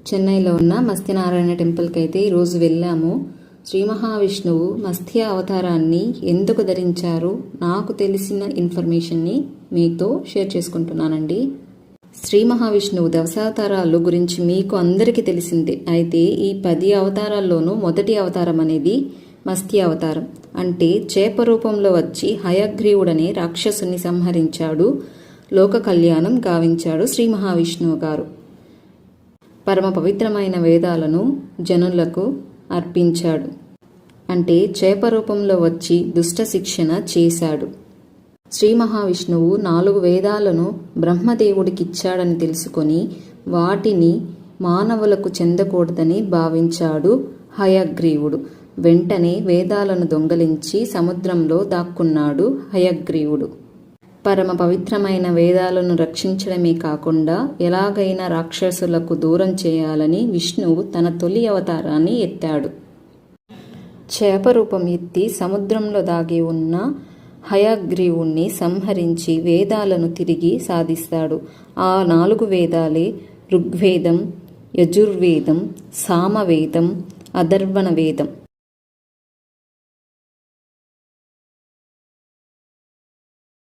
చెన్నైలో ఉన్న మత్స్యనారాయణ టెంపుల్కి అయితే ఈరోజు వెళ్ళాము. శ్రీ మహావిష్ణువు మత్స్య అవతారాన్ని ఎందుకు ధరించారు, నాకు తెలిసిన ఇన్ఫర్మేషన్ని మీతో షేర్ చేసుకుంటున్నానండి. శ్రీ మహావిష్ణువు దశావతారాలు గురించి మీకు అందరికీ తెలిసిందే. అయితే ఈ 10 అవతారాల్లోనూ మొదటి అవతారం అనేది మత్స్య అవతారం. అంటే చేప రూపంలో వచ్చి హయగ్రీవుడనే రాక్షసుని సంహరించాడు, లోక కళ్యాణం గావించాడు శ్రీ మహావిష్ణువు గారు. పరమ పవిత్రమైన వేదాలను జనులకు అర్పించాడు. అంటే చేప రూపంలో వచ్చి దుష్ట శిక్షణ చేశాడు. శ్రీ మహావిష్ణువు 4 వేదాలను బ్రహ్మదేవుడికిచ్చాడని తెలుసుకొని వాటిని మానవులకు చెందకూడదని భావించాడు హయగ్రీవుడు. వెంటనే వేదాలను దొంగలించి సముద్రంలో దాక్కున్నాడు హయగ్రీవుడు. పరమ పవిత్రమైన వేదాలను రక్షించడమే కాకుండా ఎలాగైనా రాక్షసులకు దూరం చేయాలని విష్ణువు తన తొలి అవతారాన్ని ఎత్తాడు. చేప రూపం ఎత్తి సముద్రంలో దాగి ఉన్న హయగ్రీవుణ్ణి సంహరించి వేదాలను తిరిగి సాధిస్తాడు. ఆ 4 వేదాలే ఋగ్వేదం, యజుర్వేదం, సామవేదం, అథర్వణ వేదం.